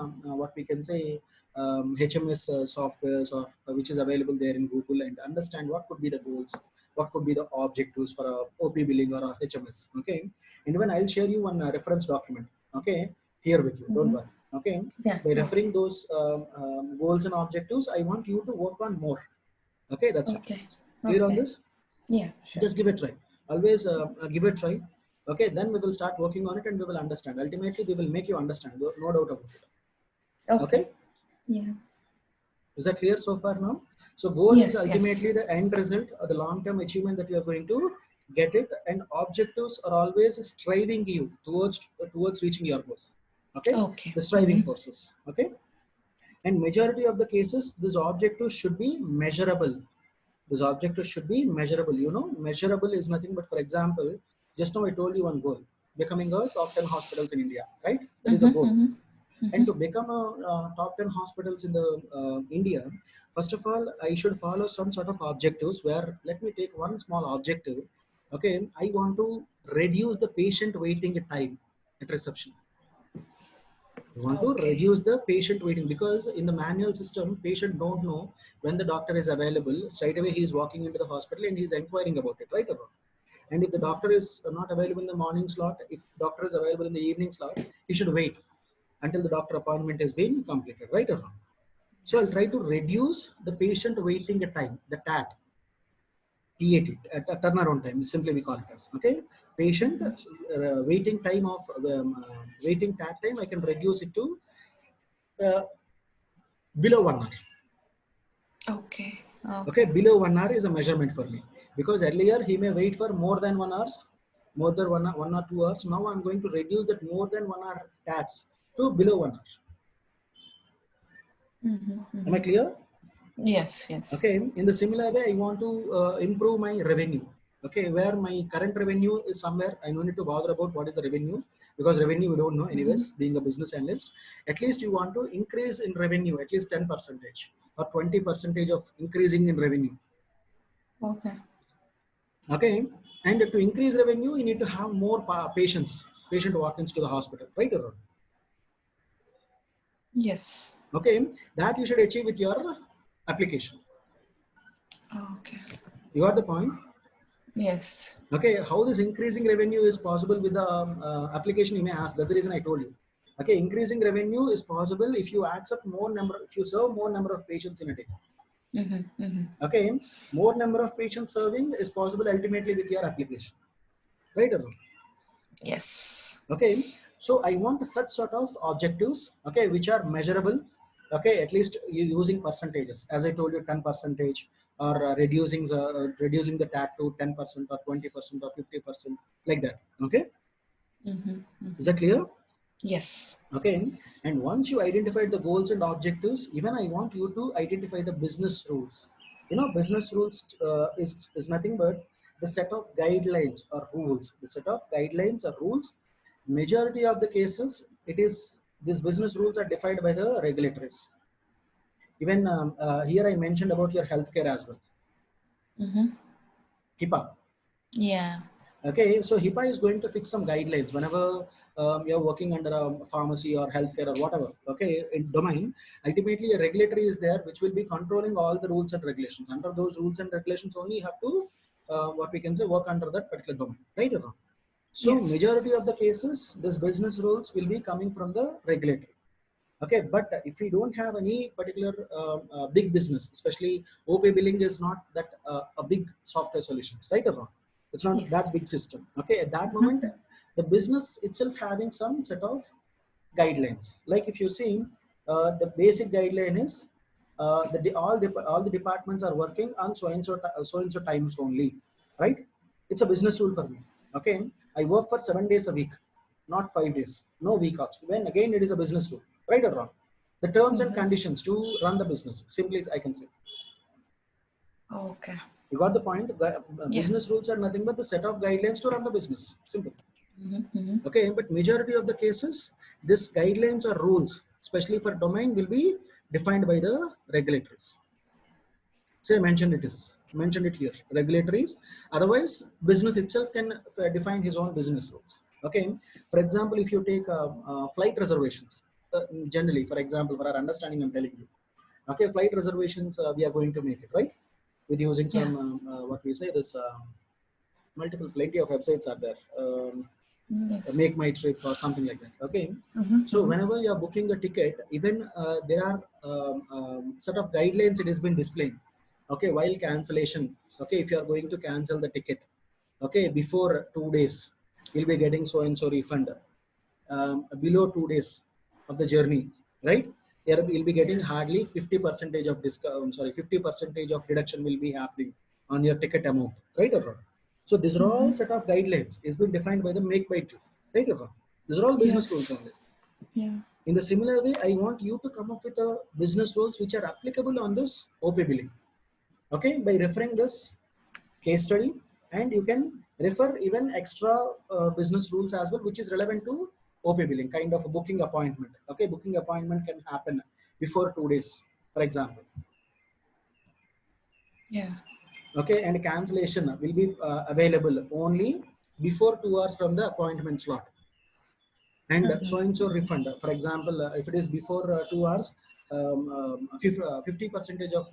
what we can say HMS softwares or which is available there in Google and understand what could be the goals, what could be the objectives for a OP billing or a HMS. Okay, and even I'll share you one reference document. Okay, here with you. Don't worry. Okay, by referring those goals and objectives, I want you to work on more. Okay, that's it. Clear on this? Yeah, sure. Just give it a try. Always give it a try. Okay, then we will start working on it and we will understand. Ultimately, we will make you understand. No doubt about it. Okay? Yeah. Is that clear so far now? So goal Yes, is ultimately the end result or the long-term achievement that you are going to get it, and objectives are always striving you towards reaching your goal. Okay? The striving forces. Okay? And majority of the cases, this objective should be measurable. This objective should be measurable. You know, measurable is nothing but, for example, just now I told you one goal, becoming a top 10 hospitals in India, right? That is a goal. And to become a top 10 hospitals in the India, first of all, I should follow some sort of objectives where, let me take one small objective. Okay, I want to reduce the patient waiting time at reception. You want to reduce the patient waiting, because in the manual system, patient don't know when the doctor is available. Straight away, he is walking into the hospital and he's inquiring about it, right? And if the doctor is not available in the morning slot, if doctor is available in the evening slot, he should wait until the doctor appointment has been completed, right or wrong? So I'll try to reduce the patient waiting time, the TAT, turnaround time, simply we call it as, okay? Patient waiting time of waiting TAT time, I can reduce it to below 1 hour. Okay, below 1 hour is a measurement for me, because earlier he may wait for more than 1 hour, more than 1 or 2 hours. Now I'm going to reduce that more than 1 hour TATs to below 1 hour. Am I clear? Yes. Okay, in the similar way, I want to improve my revenue. Okay, where my current revenue is somewhere, I don't need to bother about what is the revenue, because revenue we don't know anyways, being a business analyst. At least you want to increase in revenue, at least 10% or 20% of increasing in revenue. Okay, and to increase revenue, you need to have more patient walk-ins to the hospital, right or wrong? Yes. Okay, that you should achieve with your application. You got the point? Yes. Okay, how this increasing revenue is possible with the application, you may ask. That's the reason I told you. Okay, increasing revenue is possible if you accept more number, if you serve more number of patients in a day. Okay, more number of patients serving is possible ultimately with your application, right or wrong? Yes. Okay, so I want such sort of objectives, okay, which are measurable. Okay, at least using percentages, as I told you, 10%, or reducing the TAT to 10% or 20% or 50%, like that. Okay, is that clear? Yes. Okay, and once you identify the goals and objectives, even I want you to identify the business rules. You know, business rules is nothing but the set of guidelines or rules. The set of guidelines or rules. Majority of the cases, it is these business rules are defined by the regulators. Even here I mentioned about your healthcare as well. HIPAA. Yeah. Okay, so HIPAA is going to fix some guidelines whenever you're working under a pharmacy or healthcare or whatever. Okay, in domain, ultimately a regulatory is there which will be controlling all the rules and regulations. Under those rules and regulations only, you have to what we can say, work under that particular domain, right or wrong? So majority of the cases, this business rules will be coming from the regulator. Okay, but if we don't have any particular big business, especially OP billing is not that a big software solutions, right or wrong? It's not that big system. Okay, at that moment, the business itself having some set of guidelines. Like if you see, the basic guideline is all the departments are working on so and so times only, right? It's a business rule for me. Okay, I work for 7 days a week, not 5 days, no week offs. When again, it is a business rule, right or wrong? The terms and conditions to run the business, simply I can say. Okay. You got the point? Business rules are nothing but the set of guidelines to run the business. Simple. Okay, but majority of the cases, this guidelines or rules, especially for domain, will be defined by the regulators. Say I mentioned it here, regulatories. Otherwise, business itself can define his own business rules. Okay, for example, if you take flight reservations, generally, for example, for our understanding, I'm telling you. Okay, flight reservations, we are going to make it, right? With using some, what we say, this plenty of websites are there. Make my trip or something like that. Okay. So whenever you are booking a ticket, even there are set of guidelines it has been displaying. Okay, while cancellation. Okay, if you are going to cancel the ticket, okay, before 2 days, you'll be getting so and so refund. Below 2 days of the journey, right? You'll be getting hardly 50% of discount. 50% of deduction will be happening on your ticket amount, right or wrong? So these are all set of guidelines. It's been defined by the make by trip, right or wrong? These are all business rules only. Yeah. In the similar way, I want you to come up with a business rules which are applicable on this OP billing. Okay, by referring this case study, and you can refer even extra business rules as well, which is relevant to OP billing, kind of a booking appointment. Okay, booking appointment can happen before 2 days, for example. Yeah. Okay, and cancellation will be available only before 2 hours from the appointment slot. And so and so refund, for example, if it is before 2 hours, 50% of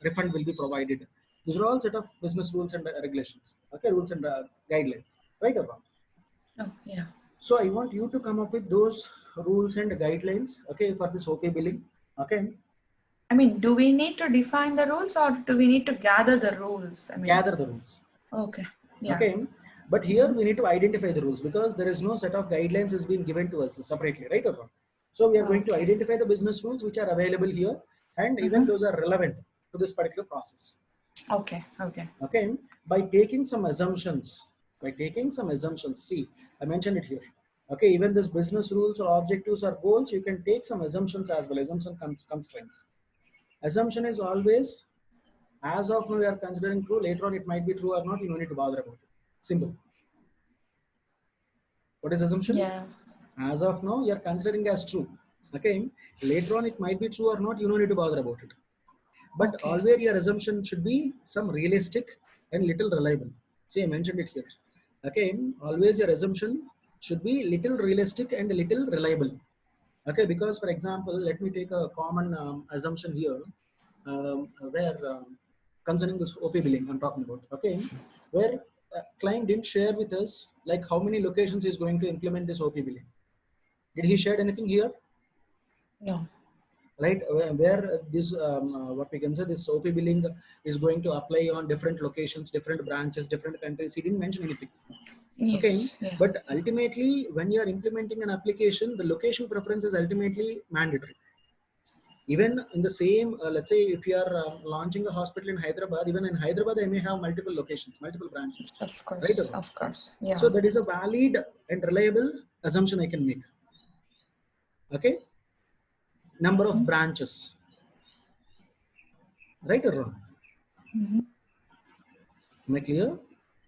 refund will be provided. These are all set of business rules and regulations. Okay, rules and guidelines, right or wrong? Oh, yeah. So I want you to come up with those rules and guidelines, okay, for this OP billing. Okay. I mean, do we need to define the rules or do we need to gather the rules? I mean, gather the rules. Okay. Yeah. Okay. But here we need to identify the rules because there is no set of guidelines has been given to us separately, right or wrong? So we are going to identify the business rules which are available here, and even those are relevant to this particular process. Okay. Okay. Okay. By taking some assumptions, see, I mentioned it here. Okay. Even this business rules or objectives or goals, you can take some assumptions as well. Assumption constraints. Assumption is always, as of now, we are considering true. Later on, it might be true or not. You don't need to bother about it. Simple. What is assumption? Yeah. As of now, you are considering as true. Okay. Later on, it might be true or not. You don't need to bother about it. But always your assumption should be some realistic and little reliable. See, I mentioned it here. Okay. Always your assumption should be little realistic and little reliable. Okay. Because, for example, let me take a common assumption here, where concerning this OP billing I'm talking about. Okay. Where client didn't share with us like how many locations is going to implement this OP billing. Did he share anything here? No. Right, where this what we can say, this OP billing is going to apply on different locations, different branches, different countries. He didn't mention anything. Yes. Okay. Yeah. But ultimately, when you are implementing an application, the location preference is ultimately mandatory. Even in the same, let's say if you are launching a hospital in Hyderabad, even in Hyderabad, I may have multiple locations, multiple branches. Of course. Right? Of course. Yeah. So that is a valid and reliable assumption I can make. Okay. Number of branches. Right or wrong? Am I clear?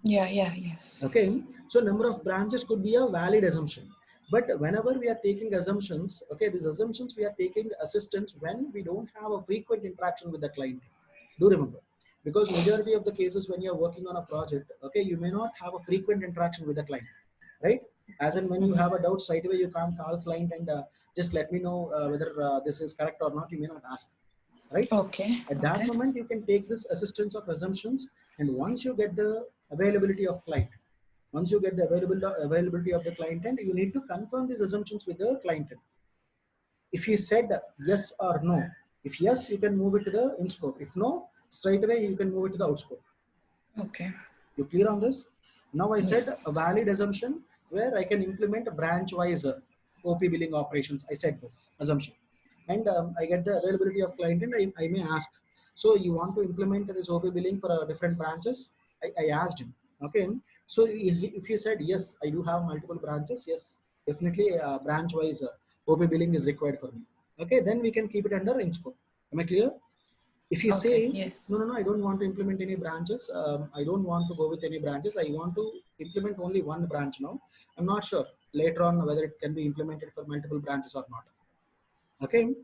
Yeah. Yes. Okay. So number of branches could be a valid assumption. But whenever we are taking assumptions, okay, these assumptions we are taking assistance when we don't have a frequent interaction with the client. Do remember, because majority of the cases when you are working on a project, okay, you may not have a frequent interaction with the client, right? As in when you have a doubt straight away, you can't call client and just let me know whether this is correct or not. You may not ask, right? Okay. At that moment, you can take this assistance of assumptions, and once you get the availability of client, once you get the availability of the client, and you need to confirm these assumptions with the client. If he said yes or no, if yes, you can move it to the in scope. If no, straight away you can move it to the out scope. Okay. You clear on this? Now I said a valid assumption where I can implement a branch-wise OP billing operations. I said this assumption, and I get the availability of client, and I may ask. So you want to implement this OP billing for different branches? I asked him. Okay. So if you said yes, I do have multiple branches. Yes, definitely branch-wise OP billing is required for me. Okay, then we can keep it under in scope. Am I clear? If you say, no, I don't want to implement any branches. I don't want to go with any branches. I want to implement only one branch now. I'm not sure later on whether it can be implemented for multiple branches or not. Okay.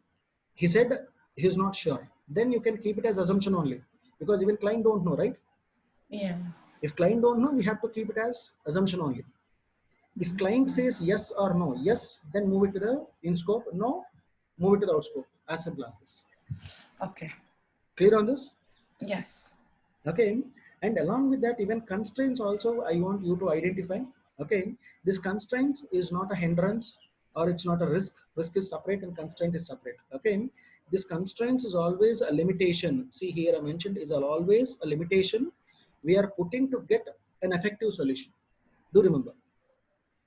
He said he's not sure. Then you can keep it as assumption only, because even client don't know, right? Yeah. If client don't know, we have to keep it as assumption only. If client says yes or no, yes, then move it to the in scope. No, move it to the out scope. As simple as this. Okay. Clear on this? Yes. Okay. And along with that, even constraints also I want you to identify. Okay. This constraints is not a hindrance or it's not a risk. Risk is separate and constraint is separate. Okay. This constraints is always a limitation. See here I mentioned is always a limitation we are putting to get an effective solution. Do remember.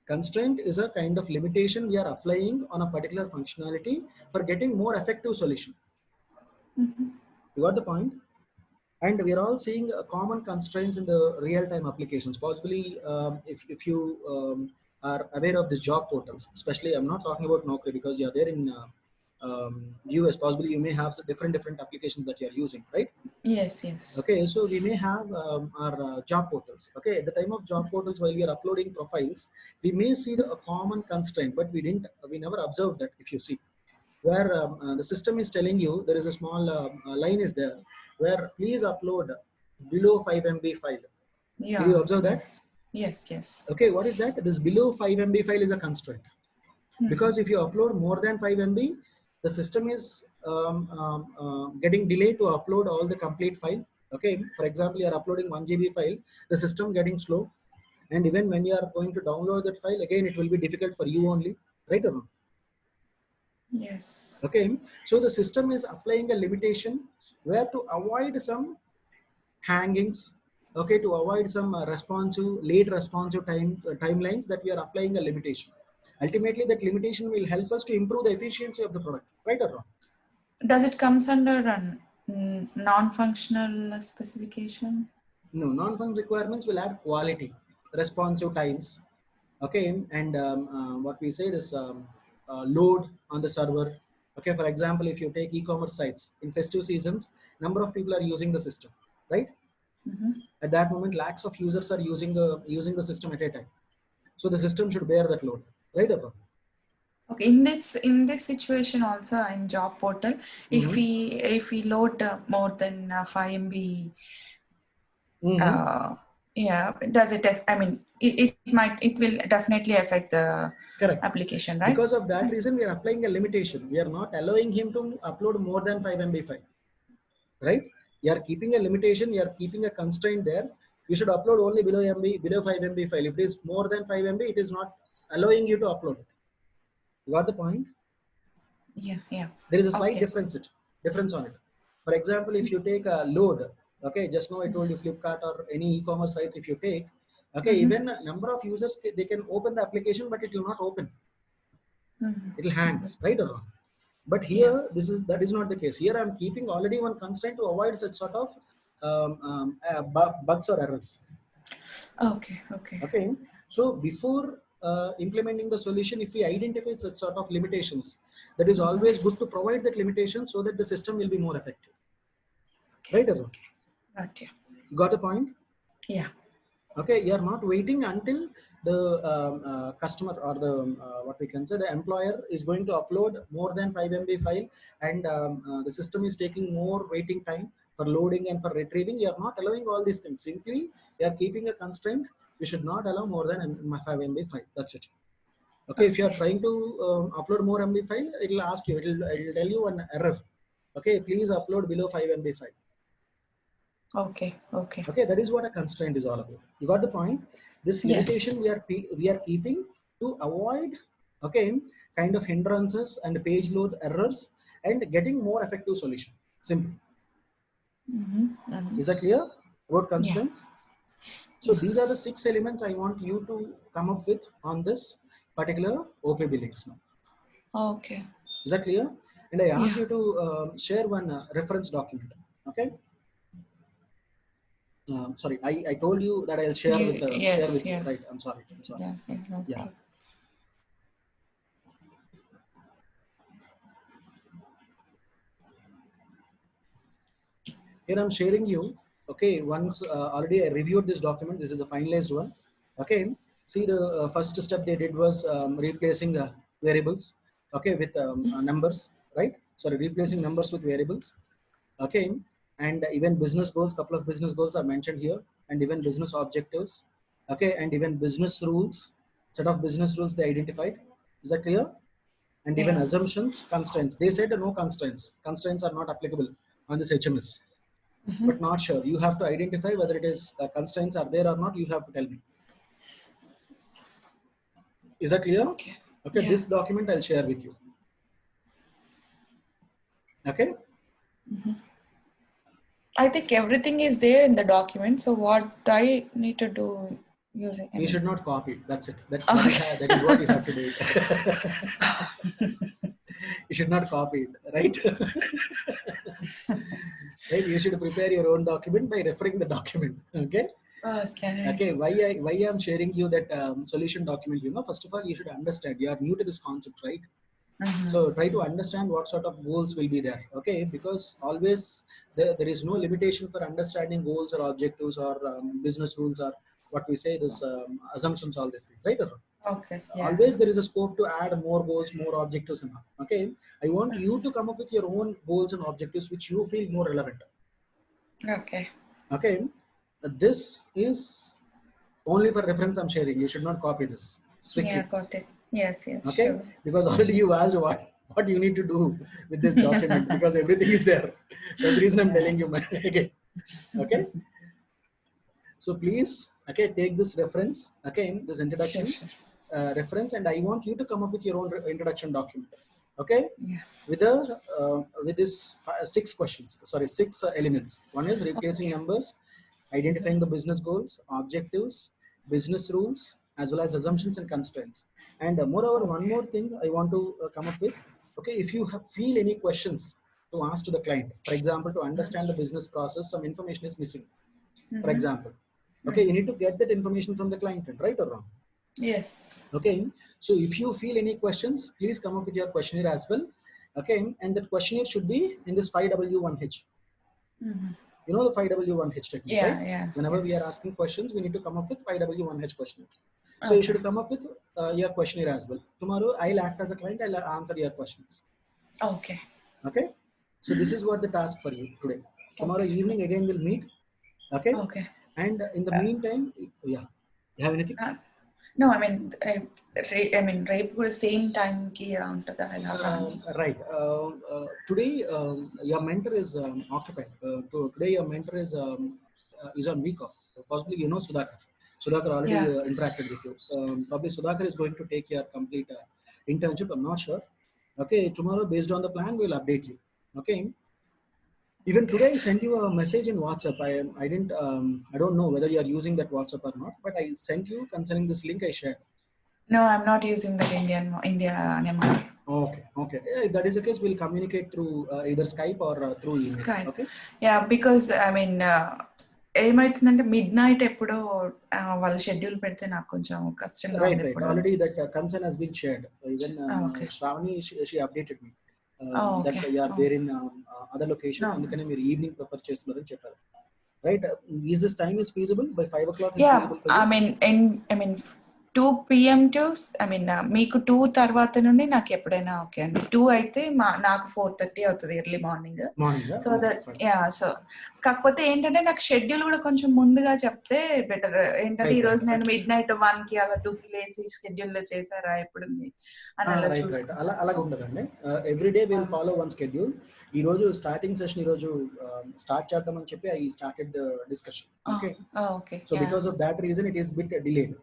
Constraint is a kind of limitation we are applying on a particular functionality for getting more effective solution. You got the point? And we are all seeing common constraints in the real-time applications. Possibly, if you are aware of these job portals, especially I'm not talking about Naukri because you are there in US. Possibly you may have different applications that you are using, right? Yes, yes. Okay, so we may have our job portals. Okay, at the time of job portals, while we are uploading profiles, we may see a common constraint, but we never observed that. If you see, where the system is telling you there is a small line is there, where please upload below 5 MB file. Yeah. Did you observe that? Yes, yes. Okay, what is that? This below 5 MB file is a constraint. Because if you upload more than 5 MB, the system is getting delayed to upload all the complete file. Okay, for example, you are uploading 1 GB file, the system getting slow, and even when you are going to download that file, again it will be difficult for you only, right or wrong? Yes. Okay, so the system is applying a limitation where to avoid some hangings. Okay, to avoid some late responsive timelines, that we are applying a limitation. Ultimately, that limitation will help us to improve the efficiency of the product, right or wrong? Does it comes under a non-functional specification? No, non-functional requirements will add quality, responsive times, okay, and what we say this load on the server. Okay, for example, if you take e-commerce sites in festive seasons, number of people are using the system, right? At that moment, lakhs of users are using the system at a time. So the system should bear that load, right or wrong? Okay, in this situation also in job portal, if we load more than 5 MB, yeah, does it? I mean, it will definitely affect the Correct. application, right? Because of that reason, we are applying a limitation. We are not allowing him to upload more than 5 MB file, right? You are keeping a limitation. You are keeping a constraint there. You should upload only below 5 MB file. If it is more than 5 MB, it is not allowing you to upload it. You got the point? Yeah, yeah. There is a slight difference on it. For example, if you take a load, okay, just now I told you Flipkart or any e-commerce sites, if you take, okay, even a number of users, they can open the application, but it will not open. It will hang, right or wrong? But here, that is not the case. Here I'm keeping already one constraint to avoid such sort of bugs or errors. Okay. Okay. So before implementing the solution, if we identify such sort of limitations, that is always good to provide that limitation so that the system will be more effective. Right or wrong? Got you. You got the point? Yeah. Okay. You are not waiting until the customer or the what we can say the employer is going to upload more than 5 MB file, and the system is taking more waiting time for loading and for retrieving. You are not allowing all these things. Simply, you are keeping a constraint. You should not allow more than 5 MB file. That's it. Okay. If you are trying to upload more MB file, it will ask you. It will tell you an error. Okay. Please upload below 5 MB file. Okay. Okay, that is what a constraint is all about. You got the point? This limitation we are keeping to avoid, okay, kind of hindrances and page load errors and getting more effective solution. Simple. Is that clear about constraints? So these are the 6 elements I want you to come up with on this particular OPB links now. Okay. Is that clear? And I ask you to share one reference document. Okay. Sorry, I told you that I'll share with you, right? I'm sorry. Yeah. Here I'm sharing you. Okay, once already I reviewed this document. This is a finalized one. Okay, see the first step they did was replacing variables. Okay, with numbers, right? Sorry, replacing numbers with variables. Okay, and even business goals. Couple of business goals are mentioned here, and even business objectives. Okay, and even business rules. set of business rules they identified. Is that clear? And even assumptions, constraints. They said no constraints. Constraints are not applicable on this HMS. But not sure. You have to identify whether it is constraints are there or not. You have to tell me. Is that clear? Okay. Okay. This document I'll share with you. Okay. I think everything is there in the document. So what I need to do using? You should not copy. That's it. That is what you have to do. You should not copy it, right? Right. You should prepare your own document by referring the document. Okay. Okay. Why I'm sharing you that solution document? First of all, you should understand. You are new to this concept, right? So try to understand what sort of goals will be there. Okay, because always there is no limitation for understanding goals or objectives or business rules or what we say this assumptions, all these things, right? Okay. Always there is a scope to add more goals, more objectives, and all. Okay. I want you to come up with your own goals and objectives which you feel more relevant. Okay. Okay. This is only for reference. I'm sharing. You should not copy this. Strictly. Yeah, got it. Yes. Okay. Sure. Because already you asked what you need to do with this document because everything is there. That's the reason I'm telling you. Okay. Okay. So please, okay, take this reference. Okay, this introduction. Sure. Reference, and I want you to come up with your own introduction document. Okay, with this 6 questions. Sorry, 6 elements. One is replacing numbers, identifying the business goals, objectives, business rules, as well as assumptions and constraints. And moreover, one more thing I want to come up with. Okay, if you feel any questions to ask to the client, for example, to understand the business process, some information is missing. For example, okay, you need to get that information from the client, right or wrong? Yes. Okay, so if you feel any questions, please come up with your questionnaire as well. Okay, and that questionnaire should be in this 5W1H. You know the 5W1H technique, right? Yeah. Whenever we are asking questions, we need to come up with 5W1H questionnaire. So you should come up with your questionnaire as well. Tomorrow, I'll act as a client. I'll answer your questions. Okay. Okay. So this is what the task for you today. Tomorrow evening again we'll meet. Okay. Okay. And in the meantime, you have anything? No, I mean, right for the same time ki right. Today, your mentor is occupied. Today, your mentor is on week off. Possibly, you know Sudhakar. Sudhakar already interacted with you. Probably Sudhakar is going to take your complete internship. I'm not sure. Okay. Tomorrow, based on the plan, we'll update you. Okay. Even today, I sent you a message in WhatsApp. I didn't. I don't know whether you are using that WhatsApp or not, but I sent you concerning this link I shared. No, I'm not using the India number. Okay. If that is the case, we'll communicate through either Skype or through email. Skype. Okay. Yeah, because I mean, ఏమైతుందంటే mid night ఎప్పుడో వాళ్ళ schedule పెడితే నాకు కొంచెం కష్టంగా ఉంది. Right. Already that concern has been shared. Even Shravani, she updated me that you are there in other location. అందుకనే మీరు ఈవినింగ్ ప్రిఫర్ చేస్తున్నారని చెప్పారు. Right? Is this time is feasible by 5 o'clock? Is feasible for you? I mean 2 PM to మీకు 2 తర్వాత నుండి నాకు ఎప్పుడైనా okay అండి. 2 అయితే నాకు 4:30 అవుతుంది early morning. So that so కాకపోతే ఏంటంటే నాకు షెడ్యూల్ కూడా కొంచెం ముందుగా చెప్తే బెటర్. ఏంటంటే ఈ రోజు నేను మిడ్ నైట్ 1కి అలా 2కి లేసి షెడ్యూల్ లో చేశారా ఎప్పుడుంది అని అలా చూసుకో. అలాగ ఉండదండి. Every day will follow one schedule. ఈ రోజు స్టార్టింగ్ సెషన్ ఈ రోజు స్టార్ట్ చేద్దామని చెప్పి I started discussion. Okay. So because of that reason it is bit delayed.